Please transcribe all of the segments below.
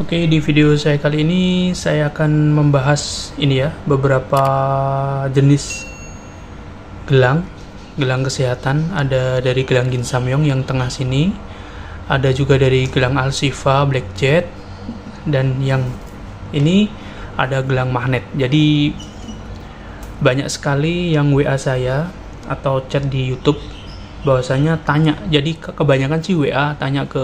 Oke, di video saya kali ini saya akan membahas ini ya, beberapa jenis gelang kesehatan. Ada dari gelang Gin Samyong yang tengah sini, ada juga dari gelang Alshifa Black Jet, dan yang ini ada gelang magnet. Jadi banyak sekali yang WA saya atau chat di YouTube bahwasanya tanya, jadi kebanyakan sih WA tanya ke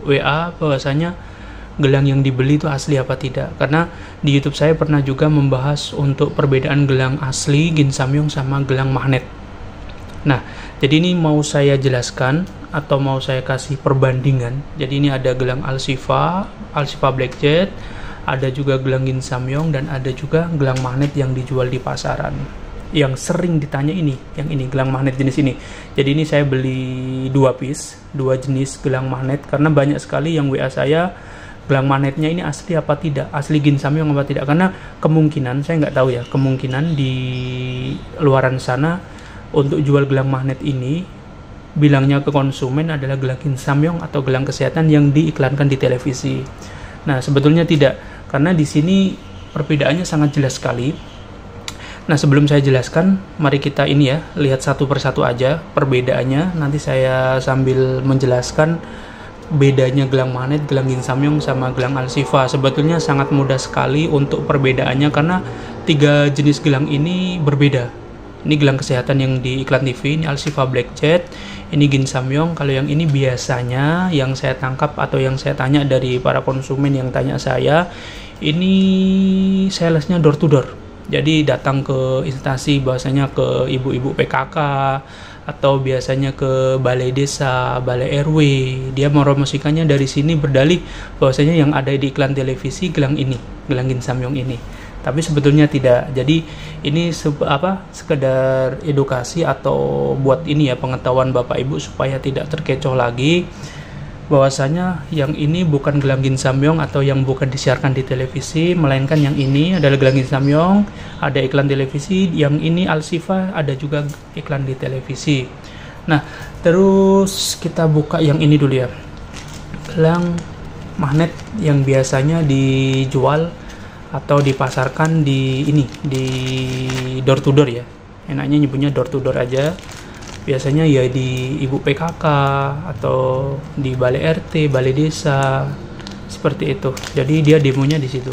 WA bahwasanya gelang yang dibeli itu asli apa tidak. Karena di YouTube saya pernah juga membahas untuk perbedaan gelang asli Gin Samyong sama gelang magnet. Nah, jadi ini mau saya jelaskan atau mau saya kasih perbandingan. Jadi ini ada gelang Alshifa Black Jet, ada juga gelang Gin Samyong, dan ada juga gelang magnet yang dijual di pasaran. Yang sering ditanya ini, yang ini gelang magnet jenis ini. Jadi ini saya beli dua jenis gelang magnet karena banyak sekali yang WA saya, gelang magnetnya ini asli apa tidak, asli Gin Samyong apa tidak. Karena kemungkinan, saya nggak tahu ya, kemungkinan di luaran sana untuk jual gelang magnet ini bilangnya ke konsumen adalah gelang Gin Samyong atau gelang kesehatan yang diiklankan di televisi. Nah, sebetulnya tidak, karena di sini perbedaannya sangat jelas sekali. Nah, sebelum saya jelaskan, mari kita ini ya, lihat satu persatu aja perbedaannya. Nanti saya sambil menjelaskan bedanya gelang magnet, gelang Gin Samyong sama gelang Alshifa. Sebetulnya sangat mudah sekali untuk perbedaannya karena tiga jenis gelang ini berbeda. Ini gelang kesehatan yang di iklan TV, ini Alshifa Black Jet, ini Gin Samyong. Kalau yang ini biasanya yang saya tangkap atau yang saya tanya dari para konsumen yang tanya saya, ini salesnya door to door. Jadi datang ke instansi, bahwasanya ke ibu-ibu PKK atau biasanya ke balai desa, balai RW, dia meromosikannya dari sini, berdalih bahwasanya yang ada di iklan televisi gelang ini, gelang Gin Samyong ini. Tapi sebetulnya tidak. Jadi ini sekedar edukasi atau buat ini ya, pengetahuan Bapak Ibu supaya tidak terkecoh lagi bahwasanya yang ini bukan gelang Gin Samyong atau yang bukan disiarkan di televisi, melainkan yang ini adalah gelang Gin Samyong, ada iklan televisi. Yang ini Alshifa ada juga iklan di televisi. Nah, terus kita buka yang ini dulu ya, gelang magnet yang biasanya dijual atau dipasarkan di ini, di door to door ya, enaknya nyebutnya door to door aja. Biasanya ya di ibu PKK atau di balai RT, balai desa, seperti itu. Jadi dia demonya di situ.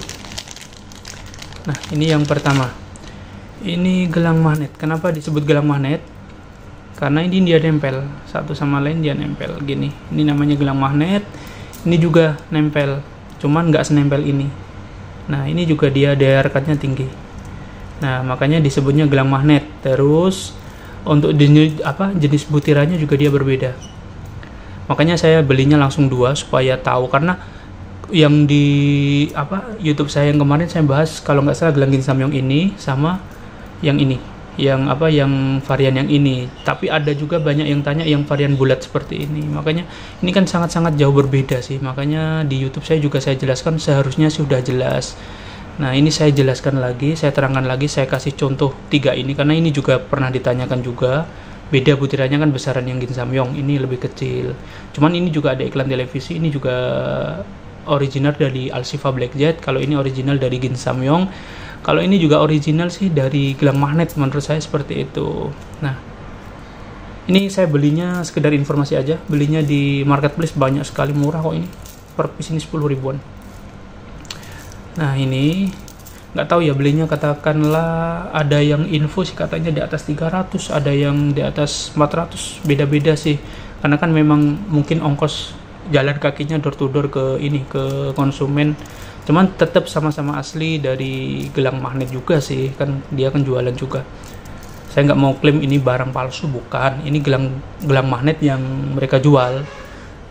Nah, ini yang pertama. Ini gelang magnet. Kenapa disebut gelang magnet? Karena ini dia nempel satu sama lain, dia nempel gini. Ini namanya gelang magnet. Ini juga nempel, cuman nggak senempel ini. Nah, ini juga dia daya rekatnya tinggi. Nah, makanya disebutnya gelang magnet. Terus untuk jenis butirannya juga dia berbeda. Makanya saya belinya langsung dua supaya tahu, karena yang di YouTube saya yang kemarin saya bahas, kalau nggak salah gelang Gin Samyong ini sama yang ini, yang varian yang ini. Tapi ada juga banyak yang tanya yang varian bulat seperti ini. Makanya ini kan sangat-sangat jauh berbeda sih. Makanya di YouTube saya juga saya jelaskan, seharusnya sudah jelas. Nah, ini saya jelaskan lagi, saya terangkan lagi, saya kasih contoh tiga ini karena ini juga pernah ditanyakan juga. Beda butirannya kan besaran yang Gin Samyong, ini lebih kecil. Cuman ini juga ada iklan televisi, ini juga original dari Alshifa Black Jet. Kalau ini original dari Gin Samyong. Kalau ini juga original sih dari gelang magnet, menurut saya seperti itu. Nah, ini saya belinya sekedar informasi aja, belinya di marketplace, banyak sekali, murah kok ini. Per piece ini 10 ribuan. Nah, ini nggak tahu ya belinya, katakanlah ada yang info sih katanya di atas 300, ada yang di atas 400, beda-beda sih. Karena kan memang mungkin ongkos jalan kakinya door to door ke ini, ke konsumen. Cuman tetap sama-sama asli dari gelang magnet juga sih, kan dia kan jualan juga. Saya nggak mau klaim ini barang palsu, bukan. Ini gelang magnet yang mereka jual.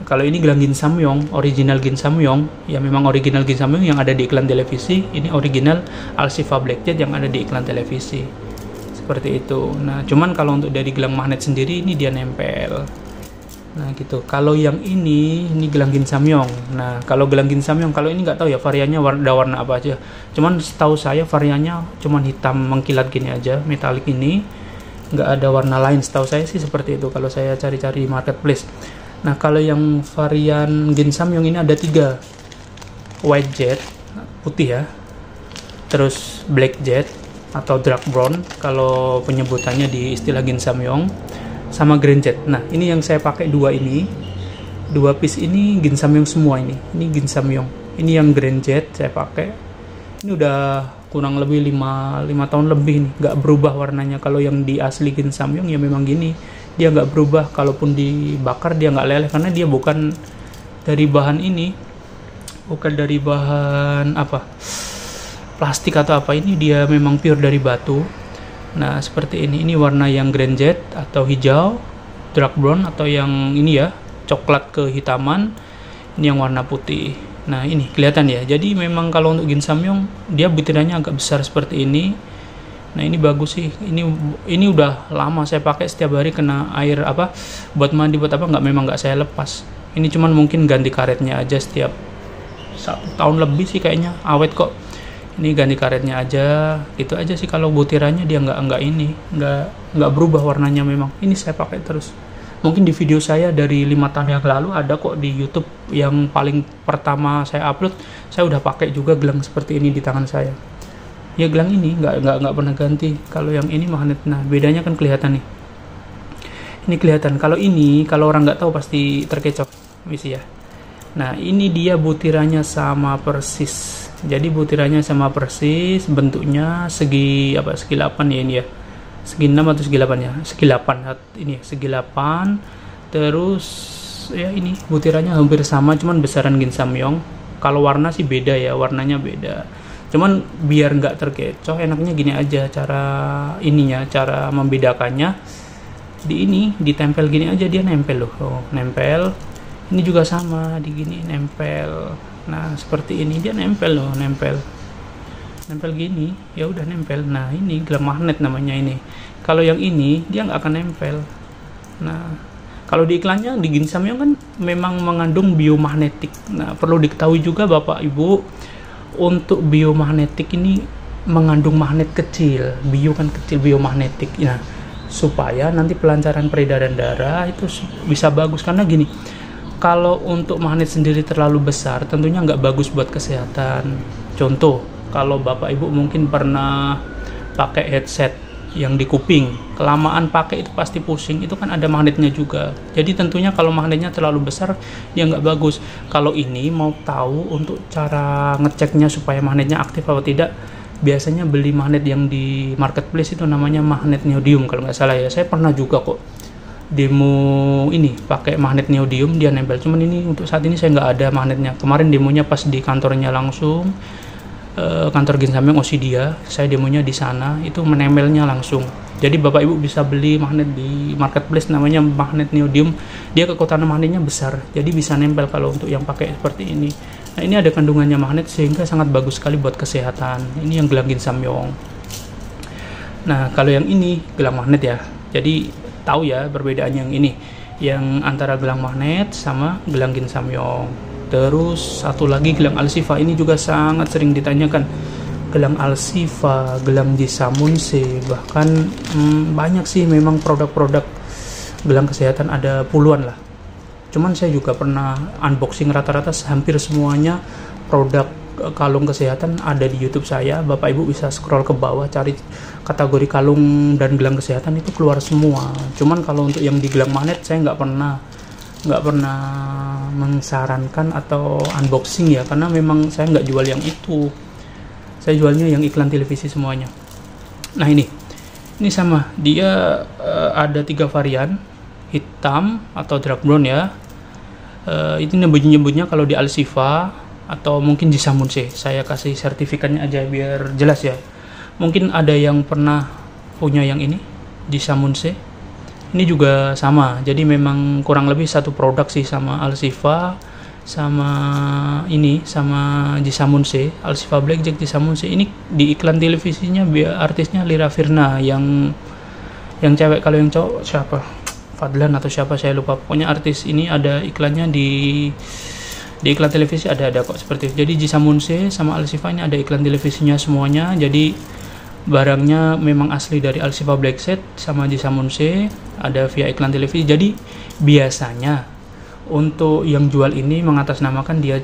Kalau ini gelang Gin Samyong, original Gin Samyong, ya memang original Gin Samyong yang ada di iklan televisi. Ini original Alshifa Black Jet yang ada di iklan televisi. Seperti itu. Nah, cuman kalau untuk dari gelang magnet sendiri ini dia nempel. Nah, gitu. Kalau yang ini gelang Gin Samyong. Nah, kalau gelang Gin Samyong, kalau ini nggak tahu ya variannya warna apa aja. Cuman setahu saya variannya cuman hitam mengkilat gini aja, metalik ini. Nggak ada warna lain, setahu saya sih seperti itu kalau saya cari-cari marketplace. Nah, kalau yang varian Gin Samyong ini ada 3. white jet putih ya, terus black jet atau dark brown kalau penyebutannya di istilah Ginsamyong, sama green jet. Nah ini yang saya pakai dua piece ini Ginsamyong semua ini Ginsamyong. Ini yang green jet saya pakai, ini udah kurang lebih 5 tahun lebih nih, nggak berubah warnanya. Kalau yang di asli Ginsamyong ya memang gini, dia nggak berubah, kalaupun dibakar dia nggak leleh karena dia bukan dari bahan ini, bukan dari bahan apa plastik atau apa, ini dia memang pure dari batu. Nah seperti ini warna yang green jet atau hijau, dark brown atau yang ini ya coklat kehitaman, ini yang warna putih. Nah ini kelihatan ya, jadi memang kalau untuk Ginsamyong dia butirannya agak besar seperti ini. Nah ini bagus sih, ini udah lama saya pakai, setiap hari kena air apa buat mandi buat apa memang nggak saya lepas. Ini cuman mungkin ganti karetnya aja setiap 1 tahun lebih sih kayaknya, awet kok. Ini ganti karetnya aja, gitu aja sih. Kalau butirannya dia nggak berubah warnanya, memang ini saya pakai terus. Mungkin di video saya dari 5 tahun yang lalu ada kok di YouTube, yang paling pertama saya upload, saya udah pakai juga gelang seperti ini di tangan saya. Ya gelang ini nggak pernah ganti. Kalau yang ini magnet, nah bedanya kan kelihatan nih. Ini kelihatan. Kalau ini, kalau orang nggak tahu pasti terkecoh, misi ya. Nah ini dia butirannya sama persis. Jadi butirannya sama persis, bentuknya segi 8 ya ini ya. Segi 6 atau segi 8 ya? Segi 8 ini ya, segi 8. Terus ya ini butirannya hampir sama, cuman besaran Ginsamyong. Kalau warna sih beda ya, warnanya beda. Cuman biar nggak terkecoh, enaknya gini aja cara cara membedakannya. Ditempel gini aja, dia nempel loh. Oh, nempel. Ini juga sama, di gini nempel. Nah seperti ini dia nempel loh, nempel gini ya udah nempel. Nah ini gelang magnet namanya ini. Kalau yang ini dia nggak akan nempel. Nah kalau di iklannya di Ginsamyong kan memang mengandung biomagnetik. Nah perlu diketahui juga Bapak Ibu, untuk biomagnetik ini mengandung magnet kecil, biomagnetik. Nah supaya nanti pelancaran peredaran darah itu bisa bagus, karena gini, kalau untuk magnet sendiri terlalu besar tentunya nggak bagus buat kesehatan. Contoh, kalau Bapak Ibu mungkin pernah pakai headset yang di kuping, kelamaan pakai itu pasti pusing, itu kan ada magnetnya juga. Jadi tentunya kalau magnetnya terlalu besar dia nggak bagus. Kalau ini mau tahu untuk cara ngeceknya supaya magnetnya aktif atau tidak, biasanya beli magnet yang di marketplace itu namanya magnet neodymium kalau nggak salah ya. Saya pernah juga kok demo ini pakai magnet neodymium, dia nempel. Cuman ini untuk saat ini saya nggak ada magnetnya. Kemarin demonya pas di kantornya langsung, kantor Ginsamyong Osidia, saya demonya di sana, itu menempelnya langsung. Jadi Bapak Ibu bisa beli magnet di marketplace namanya magnet neodymium, dia kekuatan magnetnya besar, jadi bisa nempel kalau untuk yang pakai seperti ini. Nah ini ada kandungannya magnet sehingga sangat bagus sekali buat kesehatan. Ini yang gelang Ginsamyong. Nah kalau yang ini gelang magnet ya, jadi tahu ya perbedaan yang ini, yang antara gelang magnet sama gelang Ginsamyong. Terus satu lagi gelang Alsifa, ini juga sangat sering ditanyakan. Gelang Alsifa, gelang Jisamunse, bahkan banyak sih memang produk-produk gelang kesehatan, ada puluhan lah. Cuman saya juga pernah unboxing rata-rata hampir semuanya produk kalung kesehatan ada di YouTube saya. Bapak Ibu bisa scroll ke bawah cari kategori kalung dan gelang kesehatan, itu keluar semua. Cuman kalau untuk yang di gelang magnet saya nggak pernah mensarankan atau unboxing ya, karena memang saya nggak jual yang itu. Saya jualnya yang iklan televisi semuanya. Nah ini sama, dia ada 3 varian, hitam atau dark brown ya. Itu nyebutnya kalau di Alsifa atau mungkin Jisamunse. Saya kasih sertifikatnya aja biar jelas ya. Mungkin ada yang pernah punya yang ini, Jisamunse. Ini juga sama, jadi memang kurang lebih satu produk sih sama Alsifa, sama ini, sama Jisamunse. Alsifa Blackjack, Jisamunse. Ini di iklan televisinya biar artisnya Lira Firna, yang cewek. Kalau yang cowok siapa? Fadlan atau siapa saya lupa. Pokoknya artis ini ada iklannya di iklan televisi, ada kok seperti itu. Jadi Jisamunse sama Alsifa ini ada iklan televisinya semuanya. Jadi barangnya memang asli dari Alsifa Blackjack sama Jisamunse, ada via iklan televisi. Jadi biasanya untuk yang jual ini mengatasnamakan dia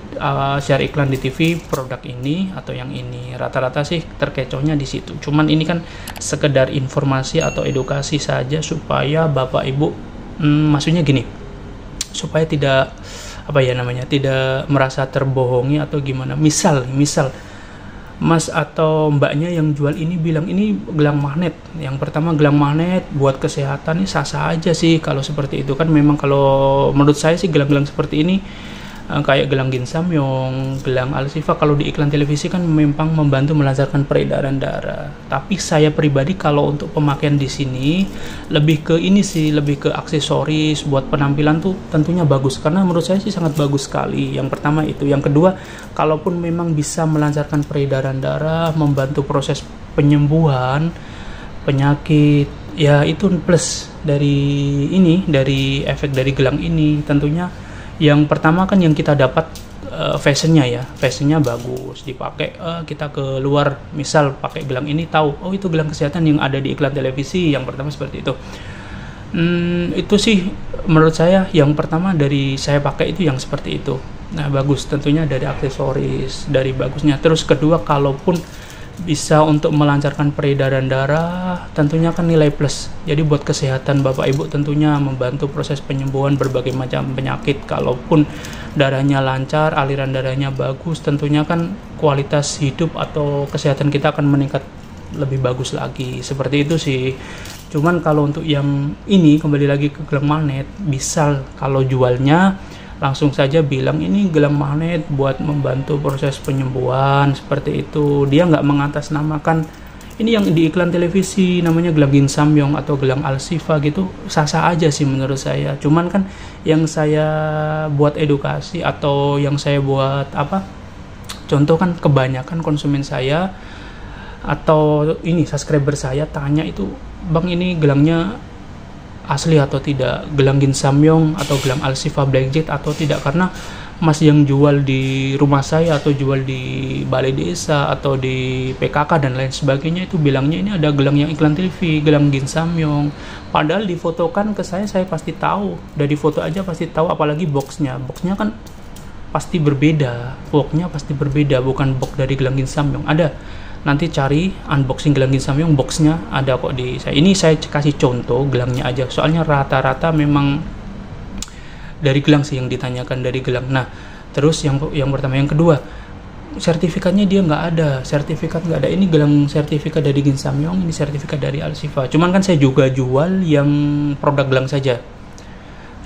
share iklan di TV produk ini atau yang ini. Rata-rata sih terkecohnya di situ. Cuman ini kan sekedar informasi atau edukasi saja supaya Bapak Ibu maksudnya gini, supaya tidak tidak merasa terbohongi atau gimana. Misal Mas atau mbaknya yang jual ini bilang ini gelang magnet. Yang pertama, gelang magnet buat kesehatan ini sah-sah aja sih kalau seperti itu kan. Memang kalau menurut saya sih gelang-gelang seperti ini kayak gelang Ginsamyong, gelang Alsifa kalau di iklan televisi kan memang membantu melancarkan peredaran darah. Tapi saya pribadi kalau untuk pemakaian di sini lebih ke ini sih, lebih ke aksesoris buat penampilan tuh tentunya bagus, karena menurut saya sih sangat bagus sekali. Yang pertama itu, yang kedua, kalaupun memang bisa melancarkan peredaran darah, membantu proses penyembuhan penyakit, ya itu plus dari ini, dari efek dari gelang ini tentunya. Yang pertama kan yang kita dapat fashionnya bagus dipakai, kita ke luar misal pakai gelang ini tahu oh itu gelang kesehatan yang ada di iklan televisi. Yang pertama seperti itu. Itu sih menurut saya yang pertama dari saya pakai itu yang seperti itu. Nah bagus tentunya dari aksesoris, dari bagusnya. Terus kedua, kalaupun bisa untuk melancarkan peredaran darah tentunya kan nilai plus. Jadi buat kesehatan Bapak Ibu tentunya membantu proses penyembuhan berbagai macam penyakit. Kalaupun darahnya lancar, aliran darahnya bagus, tentunya kan kualitas hidup atau kesehatan kita akan meningkat lebih bagus lagi. Seperti itu sih. Cuman kalau untuk yang ini kembali lagi ke gelang magnet, bisa kalau jualnya langsung saja bilang ini gelang magnet buat membantu proses penyembuhan seperti itu. Dia nggak mengatasnamakan ini yang di iklan televisi namanya gelang Ginsamyong atau gelang Alsifa gitu, sah-sah aja sih menurut saya. Cuman kan yang saya buat edukasi atau yang saya buat contoh kan kebanyakan konsumen saya atau ini subscriber saya tanya itu, bang ini gelangnya asli atau tidak, gelang Ginsamyong atau gelang Alsifa Blackjet atau tidak, karena mas yang jual di rumah saya atau jual di balai desa atau di PKK dan lain sebagainya itu bilangnya ini ada gelang yang iklan TV, gelang Ginsamyong, padahal difotokan ke saya pasti tahu, dari foto aja pasti tahu, apalagi boxnya kan pasti berbeda, boxnya pasti berbeda, bukan box dari gelang Ginsamyong. Ada, nanti cari unboxing gelang Ginsamyong, boxnya ada kok di saya. Ini saya kasih contoh gelangnya aja, soalnya rata-rata memang dari gelang sih yang ditanyakan, dari gelang. Nah terus yang pertama, yang kedua, sertifikatnya dia nggak ada, sertifikat nggak ada. Ini gelang sertifikat dari Ginsamyong, ini sertifikat dari Alsifa. Cuman kan saya juga jual yang produk gelang saja.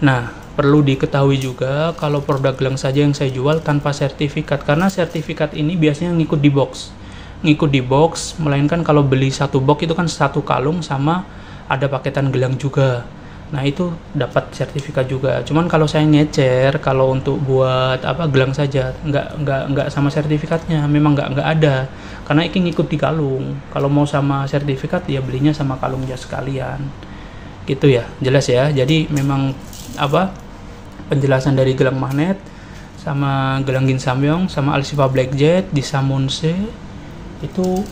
Nah perlu diketahui juga kalau produk gelang saja yang saya jual tanpa sertifikat, karena sertifikat ini biasanya ngikut di box, melainkan kalau beli satu box itu kan satu kalung sama ada paketan gelang juga. Nah itu dapat sertifikat juga. Cuman kalau saya ngecer, kalau untuk buat gelang saja nggak sama sertifikatnya, memang nggak ada, karena ini ngikut di kalung. Kalau mau sama sertifikat ya belinya sama kalungnya sekalian gitu ya, jelas ya. Jadi memang penjelasan dari gelang magnet sama gelang Ginsamyong sama Alsifa Blackjet di Samunse itu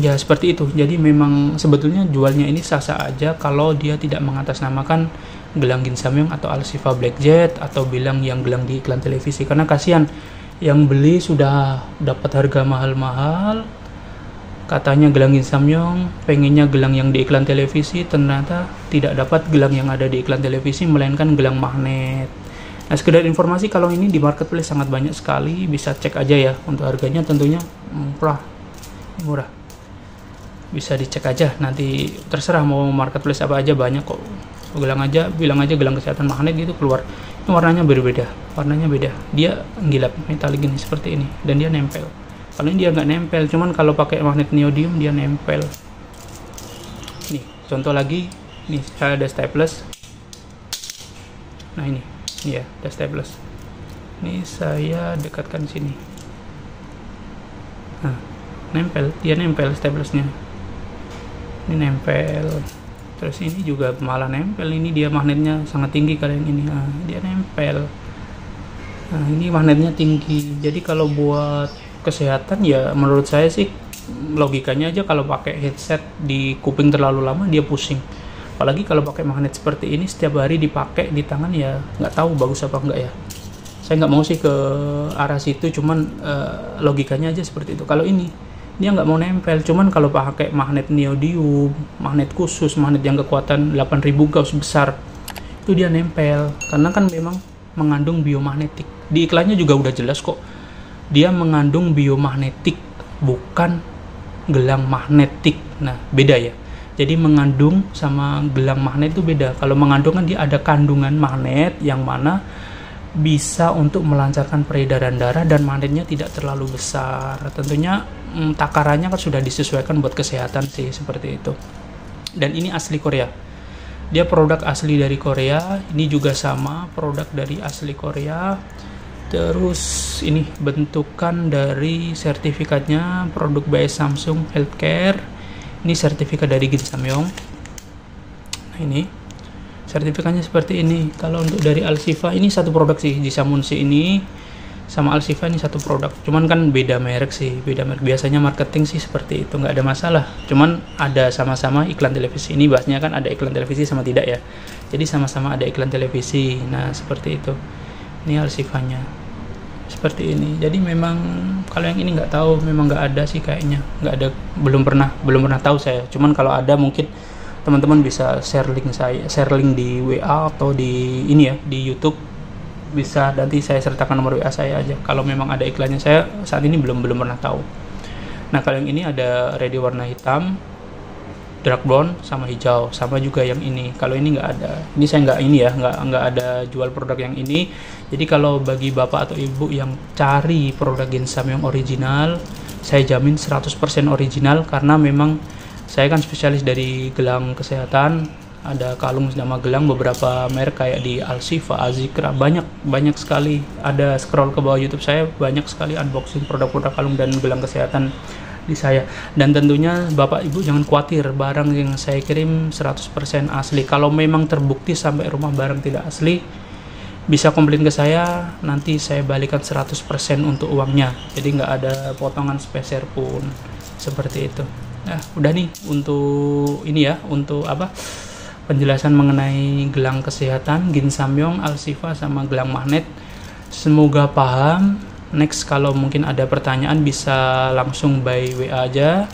ya seperti itu. Jadi memang sebetulnya jualnya ini sah-sah aja kalau dia tidak mengatasnamakan gelang Ginsamyong atau Alsifa Blackjet atau bilang yang gelang di iklan televisi, karena kasihan yang beli sudah dapat harga mahal-mahal, katanya gelang Ginsamyong, pengennya gelang yang di iklan televisi, ternyata tidak dapat gelang yang ada di iklan televisi melainkan gelang magnet. Nah sekedar informasi, kalau ini di marketplace sangat banyak sekali, bisa cek aja ya. Untuk harganya tentunya murah, bisa dicek aja, nanti terserah mau marketplace apa aja, banyak kok. Bilang aja gelang kesehatan magnet gitu keluar. Ini warnanya berbeda, beda, dia gilap metalik gini seperti ini, dan dia nempel. Kalau ini dia nggak nempel, cuman kalau pakai magnet neodymium dia nempel. Nih contoh lagi, nih saya ada staples. Nah ini ya ada staples, ini saya dekatkan sini. Nah nempel, dia nempel staplesnya, ini nempel. Terus ini juga malah nempel, ini dia magnetnya sangat tinggi kalian ini. Nah, dia nempel. Nah ini magnetnya tinggi, jadi kalau buat kesehatan ya menurut saya sih logikanya aja, kalau pakai headset di kuping terlalu lama dia pusing. Apalagi kalau pakai magnet seperti ini setiap hari dipakai di tangan, ya nggak tahu bagus apa enggak ya. Saya nggak mau sih ke arah situ, cuman logikanya aja seperti itu. Kalau ini dia nggak mau nempel, cuman kalau pakai magnet neodymium, magnet khusus, magnet yang kekuatan 8000 Gauss besar, itu dia nempel, karena kan memang mengandung biomagnetik. Di iklannya juga udah jelas kok, dia mengandung biomagnetik, bukan gelang magnetik. Nah, beda ya. Jadi mengandung sama gelang magnet itu beda. Kalau mengandung kan dia ada kandungan magnet yang mana bisa untuk melancarkan peredaran darah dan magnetnya tidak terlalu besar. Tentunya takarannya kan sudah disesuaikan buat kesehatan sih, seperti itu. Dan ini asli Korea. Dia produk asli dari Korea. Ini juga sama, produk dari asli Korea. Terus ini bentukan dari sertifikatnya produk by Samsung Healthcare. Ini sertifikat dari Gin Samyong. Nah, ini sertifikatnya seperti ini. Kalau untuk dari Alsifa ini satu produk sih, Jisamunshi ini sama Alsifa ini satu produk. Cuman kan beda merek sih, beda merek. Biasanya marketing sih seperti itu, nggak ada masalah. Cuman ada sama-sama iklan televisi. Ini bahasnya kan ada iklan televisi sama tidak ya. Jadi sama-sama ada iklan televisi. Nah, seperti itu. Ini Alsifanya seperti ini. Jadi memang kalau yang ini nggak tahu, memang nggak ada sih kayaknya, nggak ada, belum pernah tahu saya. Cuman kalau ada mungkin teman-teman bisa share link di WA atau di ini ya, di YouTube, bisa nanti saya sertakan nomor WA saya aja. Kalau memang ada iklannya, saya saat ini belum pernah tahu. Nah, kalau yang ini ada ready warna hitam, dark brown sama hijau, sama juga yang ini. Kalau ini nggak ada, ini saya nggak ada jual produk yang ini. Jadi kalau bagi bapak atau ibu yang cari produk Gin Samyong original, saya jamin 100% original, karena memang saya kan spesialis dari gelang kesehatan. Ada kalung nama gelang beberapa merek kayak di Alsifa, Azikra, banyak sekali. Ada scroll ke bawah YouTube saya, banyak sekali unboxing produk-produk kalung dan gelang kesehatan di saya. Dan tentunya bapak ibu jangan khawatir, barang yang saya kirim 100% asli. Kalau memang terbukti sampai rumah barang tidak asli, bisa komplain ke saya, nanti saya balikan 100% untuk uangnya. Jadi nggak ada potongan speser pun, seperti itu. Nah, udah nih untuk ini ya, untuk apa, penjelasan mengenai gelang kesehatan Gin Samyong, Alsifa sama gelang magnet. Semoga paham. Next, kalau mungkin ada pertanyaan bisa langsung by WA aja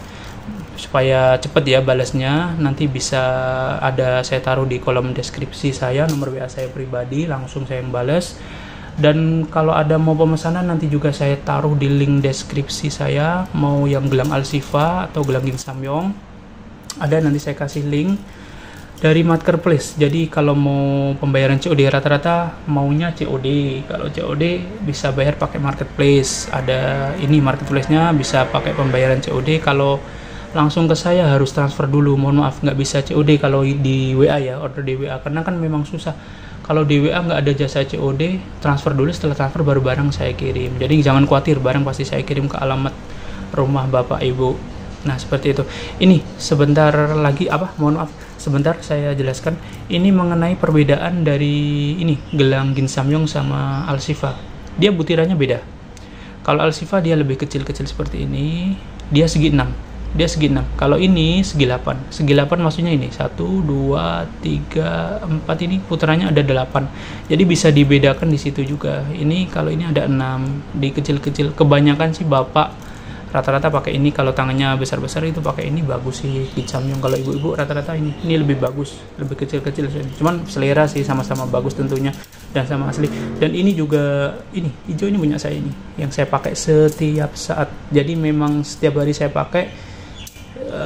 supaya cepet ya balasnya. Nanti bisa saya taruh di kolom deskripsi saya nomor WA saya pribadi, langsung saya balas. Dan kalau ada mau pemesanan, nanti juga saya taruh di link deskripsi saya, mau yang gelang Alsifa atau gelang Gin Samyong, ada, nanti saya kasih link dari marketplace. Jadi kalau mau pembayaran COD, rata-rata maunya COD. Kalau COD bisa bayar pakai marketplace. Ada ini marketplace-nya, bisa pakai pembayaran COD. Kalau langsung ke saya harus transfer dulu. Mohon maaf, nggak bisa COD kalau di WA ya, order di WA, karena kan memang susah. Kalau di WA nggak ada jasa COD, transfer dulu, setelah transfer baru barang saya kirim. Jadi jangan khawatir, barang pasti saya kirim ke alamat rumah bapak ibu. Nah, seperti itu. Ini sebentar lagi mohon maaf, sebentar saya jelaskan. Ini mengenai perbedaan dari ini gelang Gin Samyong sama Alsifa. Dia butirannya beda. Kalau Alsifa dia lebih kecil-kecil seperti ini, dia segi 6. Kalau ini segi 8. Segi 8 maksudnya ini 1 2 3 4, ini putarannya ada 8. Jadi bisa dibedakan di situ juga. Ini kalau ini ada 6, di kecil-kecil. Kebanyakan sih bapak rata-rata pakai ini. Kalau tangannya besar-besar itu pakai ini, bagus sih Gin Samyong. Kalau ibu-ibu rata-rata ini lebih bagus, lebih kecil-kecil. Cuman selera sih sama-sama bagus tentunya, dan sama asli. Dan ini juga, ini hijau, ini punya saya, ini yang saya pakai setiap saat. Jadi memang setiap hari saya pakai,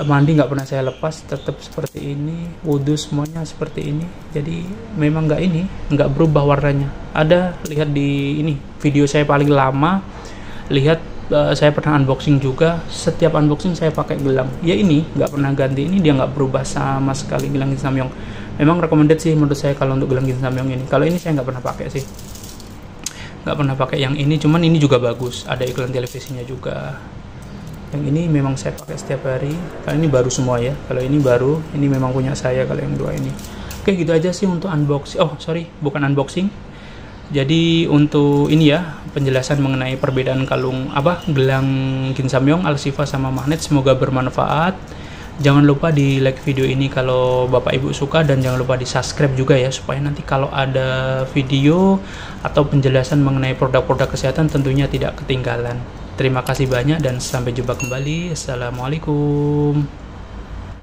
mandi nggak pernah saya lepas, tetap seperti ini, wudhu semuanya seperti ini. Jadi memang nggak berubah warnanya. Ada, lihat di ini video saya paling lama, lihat saya pernah unboxing juga. Setiap unboxing saya pakai gelang ya, ini nggak pernah ganti. Ini dia nggak berubah sama sekali, gelang Gin Samyong. Memang recommended sih menurut saya kalau untuk gelang Gin Samyong ini. Kalau ini saya nggak pernah pakai sih, nggak pernah pakai yang ini. Cuman ini juga bagus, ada iklan televisinya juga. Yang ini memang saya pakai setiap hari. Kalau ini baru semua ya, kalau ini baru, ini memang punya saya. Kalau yang dua ini, oke, gitu aja sih untuk unboxing. Oh sorry, bukan unboxing. Jadi untuk ini ya, penjelasan mengenai perbedaan gelang Gin Samyong, Alsifa sama magnet, semoga bermanfaat. Jangan lupa di like video ini kalau Bapak Ibu suka, dan jangan lupa di subscribe juga ya, supaya nanti kalau ada video atau penjelasan mengenai produk-produk kesehatan tentunya tidak ketinggalan. Terima kasih banyak dan sampai jumpa kembali. Assalamualaikum.